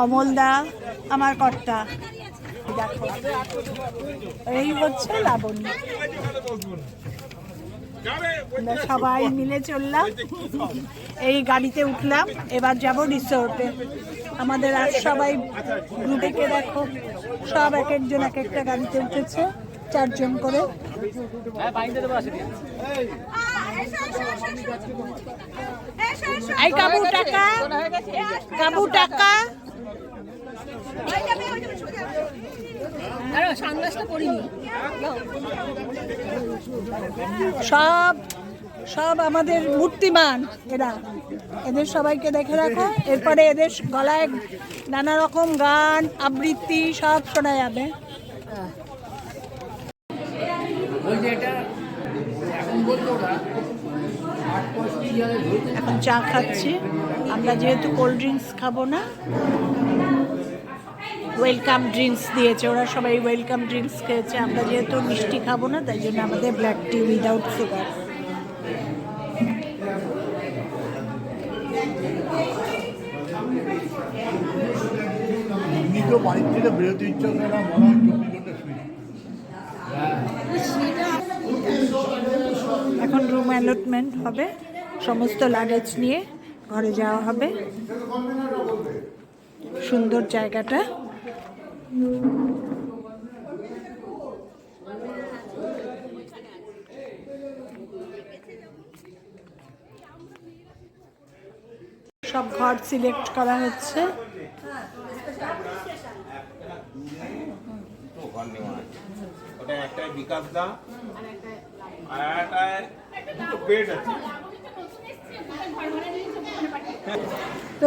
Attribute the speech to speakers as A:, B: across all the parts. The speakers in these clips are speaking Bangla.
A: অমলদা আমার কর্তা, দেখো এই হচ্ছে লাবণী। আমরা সবাই মিলে চললাম, এই গাড়িতে উঠলাম, এবার যাব রিসোর্টে। আমাদের আর সবাই গ্রুপে দেখো, সব এক একজন এক একটা গাড়িতে উঠেছে, 4 জন করে। এই কাবু টাকা, কাবু টাকা। সব সব আমাদের মূর্তিমান এরা, এদের সবাইকে দেখে রাখো। এরপরে এদের গলায় নানা রকম গান আবৃত্তি সব শোনা যাবে। এখন চা খাচ্ছি আমরা, যেহেতু কোল্ড ড্রিঙ্কস খাবো না, ওয়েলকাম ড্রিঙ্কস দিয়েছে ওরা, সবাই ওয়েলকাম ড্রিঙ্কস খেয়েছে। আমরা যেহেতু মিষ্টি খাবো না, তাই জন্য আমাদের ব্ল্যাক টি উইদাউট সুগার। এখন রুম অ্যালটমেন্ট হবে, সমস্ত লাগেজ নিয়ে ঘরে যাওয়া হবে। সুন্দর জায়গাটা। সব ঘর সিলেক্ট করা হচ্ছে। তো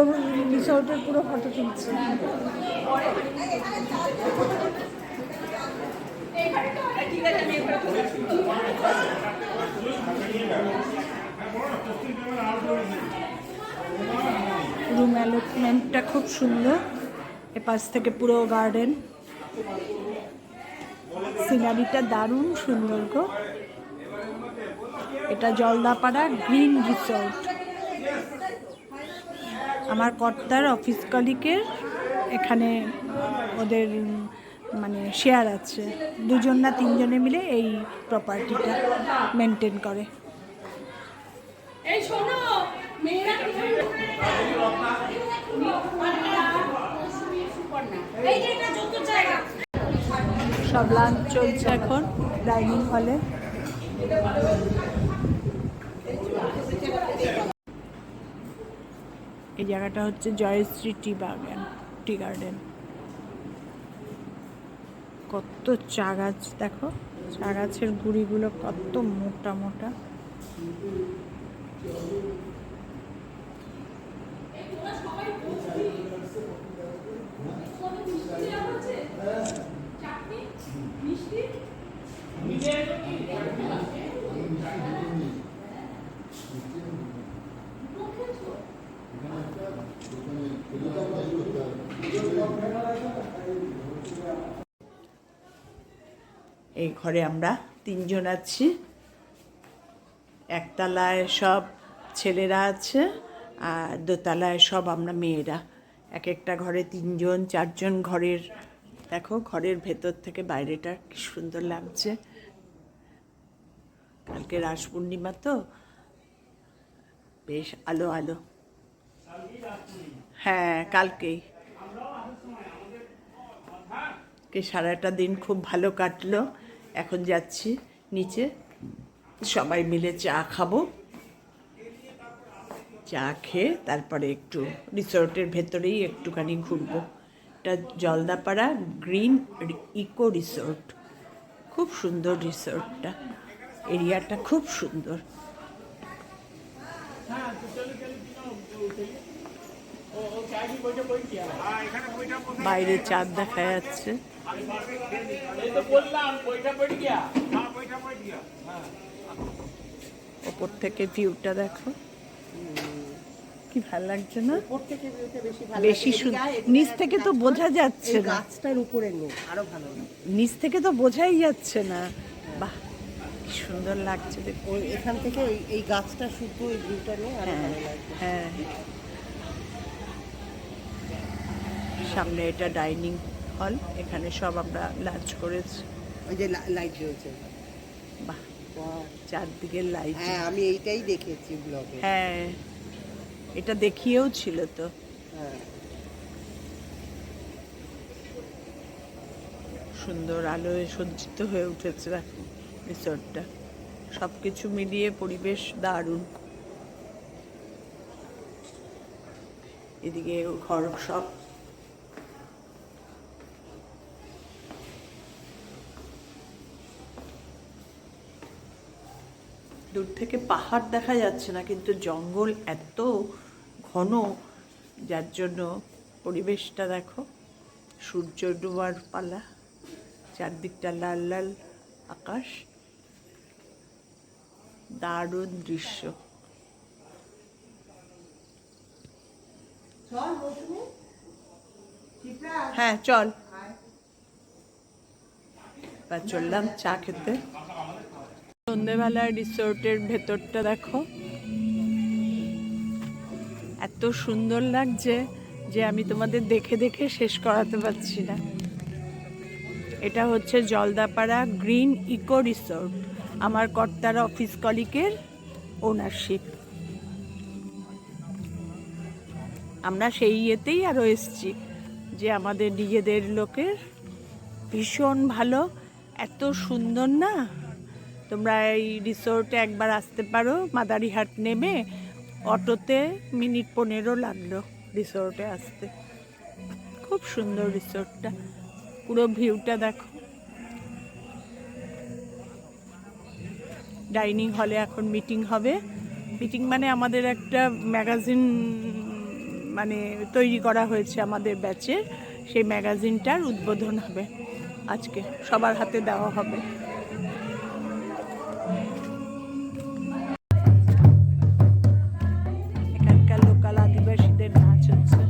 A: রিসোর্টের পুরো ফটো তুলছে। রুম অ্যালটমেন্টটা খুব সুন্দর, এপাশ থেকে পুরো গার্ডেন, সিনারিটা দারুণ সুন্দর গো। এটা জলদাপাড়া গ্রিন রিসোর্ট। আমার কর্তার অফিস কলিগের এখানে ওদের মানে শেয়ার আছে, 2 জন না 3 জনে মিলে এই প্রপার্টিটা মেনটেন করে। সব লাঞ্চ চলছে এখন ডাইনিং হলে। এই জায়গাটা হচ্ছে জয়শ্রী টি গার্ডেন। কত চা গাছ দেখো, চা গাছের গুঁড়িগুলো কত মোটা মোটা। এই ঘরে আমরা 3 জন আছি। একতলায় সব ছেলেরা আছে আর দোতলায় সব আমরা মেয়েরা। এক একটা ঘরে 3 জন 4 জন। ঘরের দেখো, ঘরের ভেতর থেকে বাইরেটা কি সুন্দর লাগছে। কালকে রাস পূর্ণিমা তো বেশ আলো আলো। হ্যাঁ, কালকেই সারাটা দিন খুব ভালো কাটলো। এখন যাচ্ছি নিচে, সবাই মিলে চা খাবো। চা খেয়ে তারপরে একটু রিসোর্টের ভেতরেই একটুখানি ঘুরবো। এটা জলদাপাড়া গ্রিন ইকো রিসোর্ট, খুব সুন্দর রিসোর্টটা, এরিয়াটা খুব সুন্দর। বাইরে চাঁদ দেখা যাচ্ছে। ওপর থেকে ভিউটা দেখো, কি ভালো লাগছে না? বেশি নিচ থেকে তো বোঝা যাচ্ছে না,
B: গাছটার উপরে নেই, আরো ভালো।
A: নিচ থেকে তো বোঝাই যাচ্ছে না। বাহ, কি সুন্দর লাগছে দেখো।
B: এখান থেকে এই গাছটা শুধু এই ভিউটা নিয়ে আরো ভালো লাগছে।
A: হ্যাঁ, সামনে এটা ডাইনিং হল, এখানে সব আমরা লাঞ্চ করেছি।
B: ওই যে লাইট জ্বলছে।
A: বাহ, চারদিকে লাইট।
B: হ্যাঁ, আমি এইটাই দেখেছি ব্লগে।
A: হ্যাঁ, এটা দেখিয়েও ছিল তো।
B: হ্যাঁ,
A: সুন্দর আলোয় সজ্জিত হয়ে উঠেছে দেখো রিসোর্টটা। সব কিছু মিলিয়ে পরিবেশ দারুণ। এদিকে ঘর সব। দূর থেকে পাহাড় দেখা যাচ্ছে না, কিন্তু জঙ্গল এত ঘন, যার জন্য পরিবেশটা দেখো। সূর্য ডোবার পালা, চারদিকটা লাল লাল আকাশ, দারুণ দৃশ্য। হ্যাঁ চল, এবার চললাম চা খেতে। সন্ধেবেলায় রিসোর্টের ভেতরটা দেখো, এত সুন্দর লাগছে যে আমি তোমাদের দেখে দেখে শেষ করাতে পারছি না। এটা হচ্ছে জলদাপাড়া গ্রিন ইকো রিসোর্ট, আমার কর্তার অফিস কলিগের ওনারশিপ। আমরা সেই ইয়েতেই আরও এসছি যে আমাদের নিজেদের লোকের, ভীষণ ভালো, এত সুন্দর না। তোমরা এই রিসোর্টে একবার আসতে পারো। মাদারিহাট নেমে অটোতে মিনিট 15 লাগলো রিসোর্টে আসতে। খুব সুন্দর রিসোর্টটা, পুরো ভিউটা দেখো। ডাইনিং হলে এখন মিটিং হবে। মিটিং মানে আমাদের একটা ম্যাগাজিন মানে তৈরি করা হয়েছে আমাদের ব্যাচে, সেই ম্যাগাজিনটার উদ্বোধন হবে আজকে, সবার হাতে দেওয়া হবে। এখানকার লোকাল আদিবাসীদের নাচ হচ্ছে।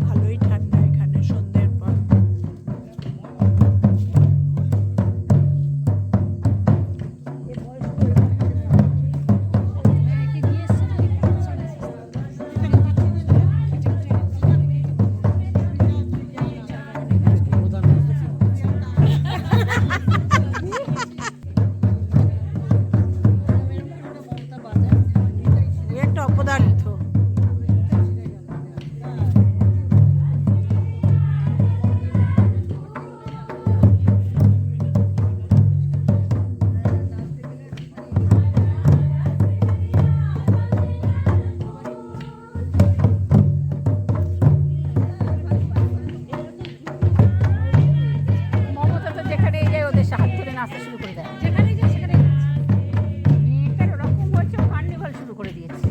A: ভালোই ঠান্ডা এখানে সন্ধ্যের পর। একটা অপদার্থ।
C: মমতা তো যেখানে যায় ওদের হাত ধরে নাচতে শুরু করে দেয়, যেখানে যায় সেখানে মেয়েটার ওরকম হচ্ছে, কার্নিভাল শুরু করে দিয়েছে।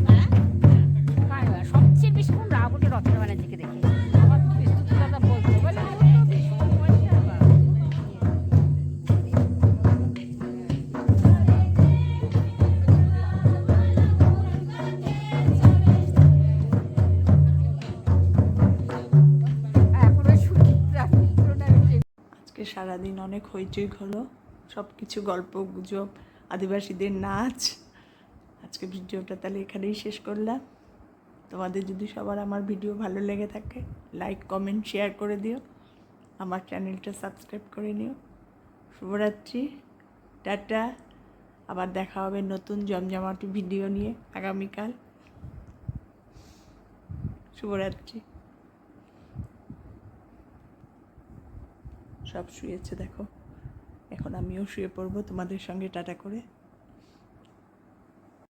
C: কার্নিভাল সবচেয়ে বেশি কোন রাগ ওঠে রচনা ব্যানার্জিকে দেখে। আমার তো বিষ্ণু দাদা বলতো, বলে ও তো ভীষণ মজা বা। এখন সুচিত্রা
A: আজকে সারাদিন অনেক হইচই হলো, সব কিছু গল্প গুজব, আদিবাসীদের নাচ। আজকে ভিডিওটা তাহলে এখানেই শেষ করলাম। তোমাদের যদি সবার আমার ভিডিও ভালো লেগে থাকে, লাইক কমেন্ট শেয়ার করে দিও, আমার চ্যানেলটা সাবস্ক্রাইব করে নিও। শুভরাত্রি, টাটা। আবার দেখা হবে নতুন জমজমাটি ভিডিও নিয়ে আগামীকাল। শুভরাত্রি। সব শুয়েছে দেখো, এখন আমিও শুয়ে পড়বো তোমাদের সঙ্গে টাটা করে।